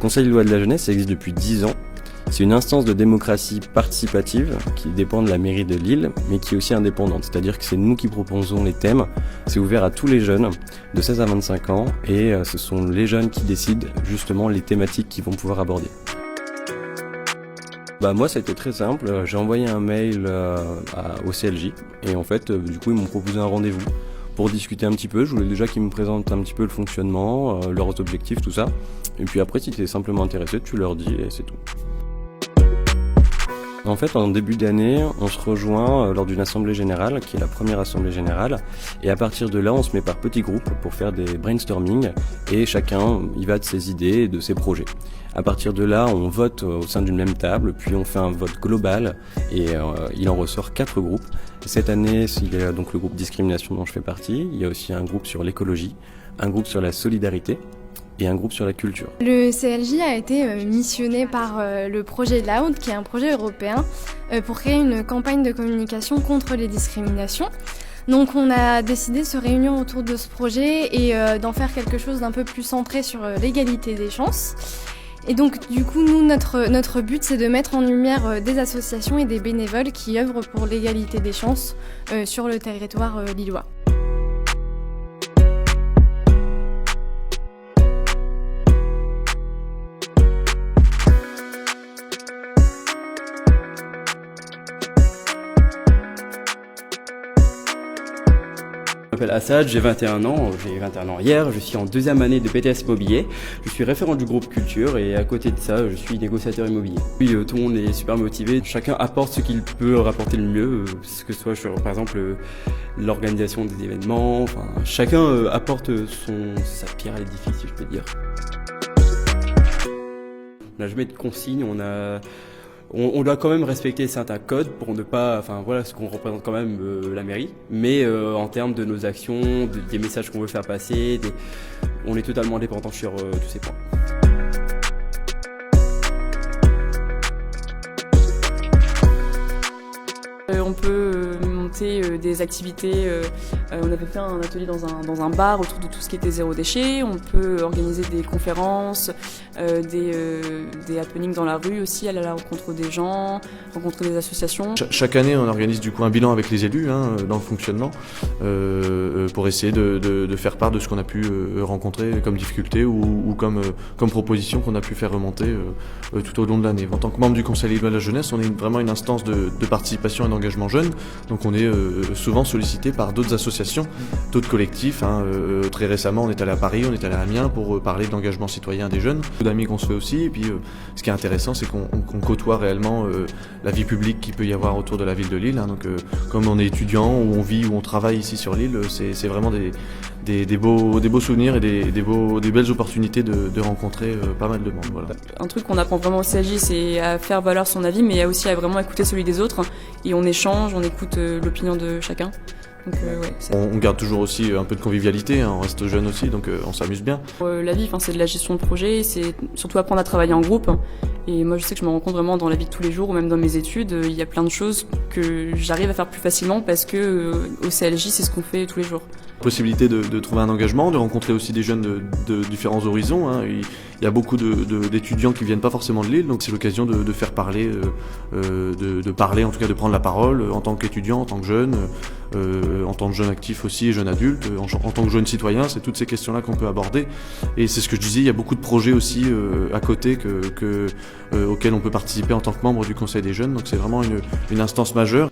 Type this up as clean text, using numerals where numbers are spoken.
Conseil Lillois de la Jeunesse existe depuis 10 ans. C'est une instance de démocratie participative qui dépend de la mairie de Lille, mais qui est aussi indépendante. C'est-à-dire que c'est nous qui proposons les thèmes. C'est ouvert à tous les jeunes de 16 à 25 ans et ce sont les jeunes qui décident justement les thématiques qu'ils vont pouvoir aborder. Moi ça a été très simple, j'ai envoyé un mail au CLJ et en fait du coup ils m'ont proposé un rendez-vous pour discuter un petit peu. Je voulais déjà qu'ils me présentent un petit peu le fonctionnement, leurs objectifs, tout ça. Et puis après si tu es simplement intéressé, tu leur dis et c'est tout. En fait, en début d'année, on se rejoint lors d'une assemblée générale, qui est la première assemblée générale, et à partir de là, on se met par petits groupes pour faire des brainstorming, et chacun y va de ses idées et de ses projets. À partir de là, on vote au sein d'une même table, puis on fait un vote global, et il en ressort 4 groupes. Cette année, il y a donc le groupe discrimination dont je fais partie, il y a aussi un groupe sur l'écologie, un groupe sur la solidarité, et un groupe sur la culture. Le CLJ a été missionné par le projet Loud, qui est un projet européen, pour créer une campagne de communication contre les discriminations. Donc on a décidé de se réunir autour de ce projet et d'en faire quelque chose d'un peu plus centré sur l'égalité des chances. Et donc du coup, nous, notre but, c'est de mettre en lumière des associations et des bénévoles qui œuvrent pour l'égalité des chances sur le territoire lillois. Je m'appelle Assad, j'ai 21 ans hier, je suis en 2e année de BTS Immobilier, je suis référent du groupe Culture et à côté de ça, je suis négociateur immobilier. Oui, tout le monde est super motivé, chacun apporte ce qu'il peut rapporter le mieux, que ce soit sur, par exemple, l'organisation des événements, enfin, chacun apporte sa pierre à l'édifice, si je peux dire. On n'a jamais de consignes, on doit quand même respecter certains codes pour ne pas, enfin voilà ce qu'on représente quand même la mairie, mais en termes de nos actions, des messages qu'on veut faire passer, on est totalement indépendant sur tous ces points. On peut monter des activités, on avait fait un atelier dans un bar autour de tout ce qui était zéro déchet, on peut organiser des conférences, des happenings dans la rue aussi, aller à la rencontre des gens, rencontrer des associations. Chaque année on organise du coup un bilan avec les élus dans le fonctionnement pour essayer de faire part de ce qu'on a pu rencontrer comme difficulté ou comme proposition qu'on a pu faire remonter tout au long de l'année. En tant que membre du Conseil Lillois de la Jeunesse, on est vraiment une instance de participation et d'engagement jeune, donc on est souvent sollicité par d'autres associations, d'autres collectifs. Très récemment on est allé à Paris, on est allé à Amiens pour parler d'engagement citoyen des jeunes, d'amis qu'on se fait aussi, et puis ce qui est intéressant c'est qu'on côtoie réellement la vie publique qu'il peut y avoir autour de la ville de Lille, donc comme on est étudiant, où on vit, où on travaille ici sur l'île, c'est vraiment des beaux souvenirs et des belles opportunités de rencontrer pas mal de monde. Voilà. Un truc qu'on apprend vraiment au CLJ, c'est à faire valoir son avis, mais aussi à vraiment écouter celui des autres, et on échange, on écoute l'opinion de chacun. Donc, on garde toujours aussi un peu de convivialité, on reste jeune aussi, donc on s'amuse bien. La vie, c'est de la gestion de projet, c'est surtout apprendre à travailler en groupe. Et moi je sais que je me rends compte vraiment dans la vie de tous les jours ou même dans mes études, il y a plein de choses que j'arrive à faire plus facilement parce que au CLJ c'est ce qu'on fait tous les jours. Possibilité de trouver un engagement, de rencontrer aussi des jeunes de différents horizons. Il y a beaucoup d'étudiants qui viennent pas forcément de Lille, donc c'est l'occasion de faire parler, de parler, en tout cas de prendre la parole en tant qu'étudiant, en tant que jeune, en tant que jeune actif aussi et jeune adulte, en tant que jeune citoyen. C'est toutes ces questions-là qu'on peut aborder. Et c'est ce que je disais, il y a beaucoup de projets aussi à côté auxquels on peut participer en tant que membre du Conseil des jeunes, donc c'est vraiment une instance majeure.